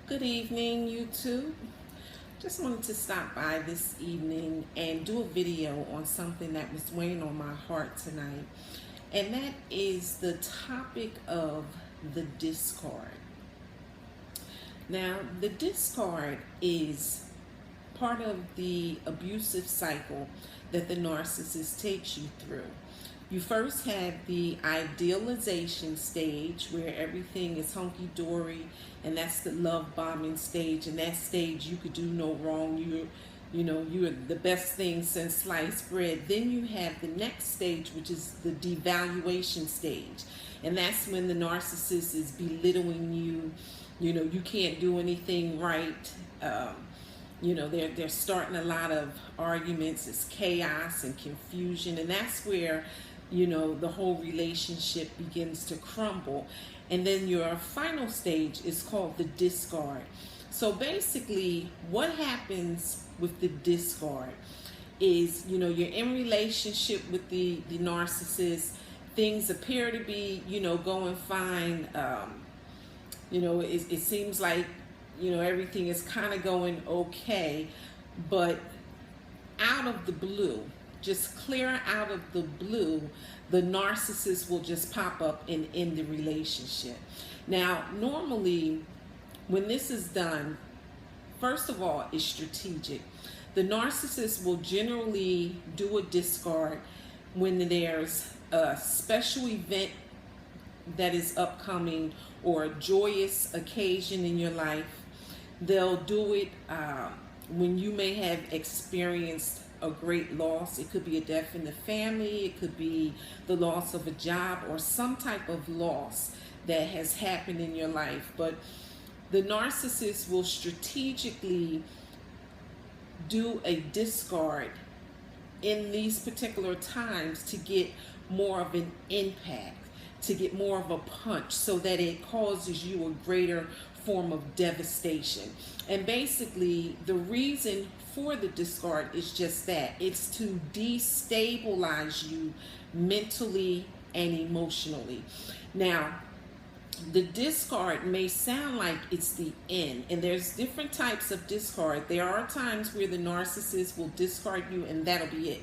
Good evening, YouTube. Just wanted to stop by this evening and do a video on something that was weighing on my heart tonight, and that is the topic of the discard. Now, the discard is part of the abusive cycle that the narcissist takes you through. You first have the idealization stage where everything is hunky-dory, and that's the love bombing stage. And that stage, you could do no wrong. You're the best thing since sliced bread. Then you have the next stage, which is the devaluation stage, and that's when the narcissist is belittling you. You can't do anything right. They're starting a lot of arguments. It's chaos and confusion, and that's where the whole relationship begins to crumble. And then your final stage is called the discard. So basically what happens with the discard is, you're in relationship with the narcissist. Things appear to be, going fine. It seems like, everything is kind of going okay, but out of the blue, just clear out of the blue, the narcissist will just pop up and end the relationship. Now, normally, when this is done, first of all, it's strategic. The narcissist will generally do a discard when there's a special event that is upcoming or a joyous occasion in your life. They'll do it when you may have experienced a great loss. It could be a death in the family, it could be the loss of a job, or some type of loss that has happened in your life. But the narcissist will strategically do a discard in these particular times to get more of an impact, to get more of a punch, so that it causes you a greater form of devastation. And basically, the reason for the discard is just that. It's to destabilize you mentally and emotionally. Now, the discard may sound like it's the end, and there's different types of discard. There are times where the narcissist will discard you and that'll be it.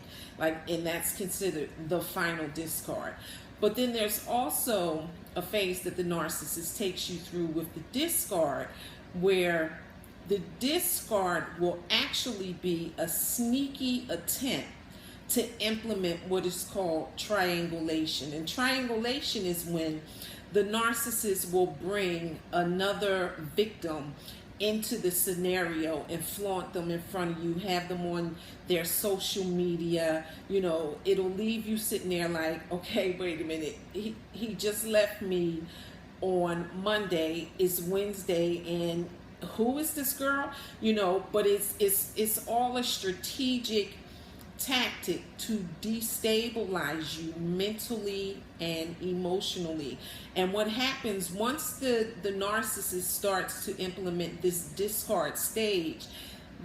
And that's considered the final discard. But then there's also a phase that the narcissist takes you through with the discard, where the discard will actually be a sneaky attempt to implement what is called triangulation. And triangulation is when the narcissist will bring another victim into the scenario and flaunt them in front of you, have them on their social media. It'll leave you sitting there like, okay, wait a minute, he just left me on Monday, it's Wednesday, and who is this girl? But it's all a strategic tactic to destabilize you mentally and emotionally. And what happens once the narcissist starts to implement this discard stage,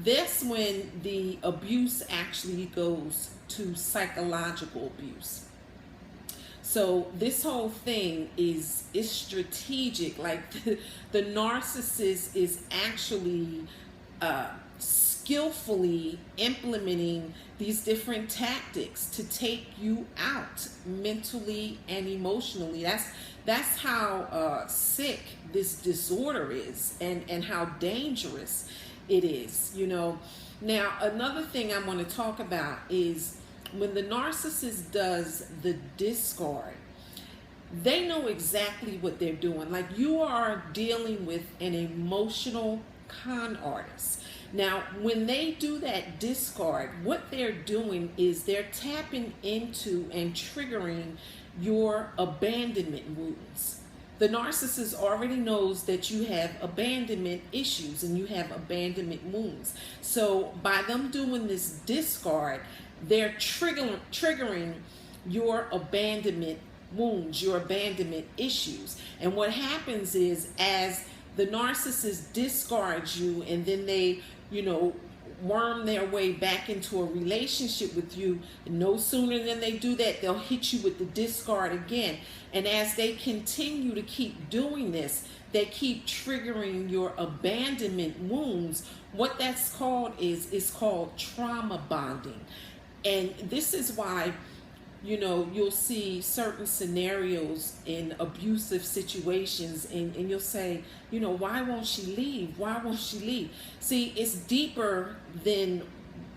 that's when the abuse actually goes to psychological abuse. So this whole thing is strategic. Like the narcissist is actually skillfully implementing these different tactics to take you out mentally and emotionally. That's how sick this disorder is, and how dangerous it is. Now, another thing I want to talk about is when the narcissist does the discard, they know exactly what they're doing. Like, you are dealing with an emotional con artist. Now, when they do that discard, what they're doing is they're tapping into and triggering your abandonment wounds. The narcissist already knows that you have abandonment issues and you have abandonment wounds. So by them doing this discard, they're triggering your abandonment wounds, your abandonment issues. And what happens is, as the narcissist discards you, and then they worm their way back into a relationship with you. No sooner than they do that, they'll hit you with the discard again. And as they continue to keep doing this, they keep triggering your abandonment wounds. What that's called is called trauma bonding. And this is why, you know, you'll see certain scenarios in abusive situations, and you'll say, you know, why won't she leave? Why won't she leave? See, it's deeper than,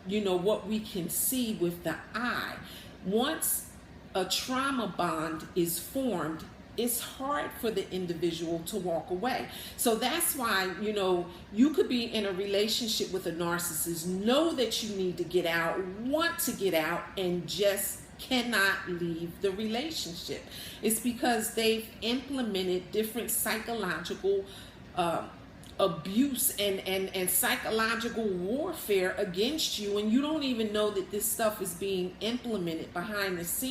you know, what we can see with the eye. Once a trauma bond is formed, it's hard for the individual to walk away. So that's why, you know, you could be in a relationship with a narcissist, know that you need to get out, want to get out, and just cannot leave the relationship. It's because they've implemented different psychological abuse and psychological warfare against you, and you don't even know that this stuff is being implemented behind the scenes.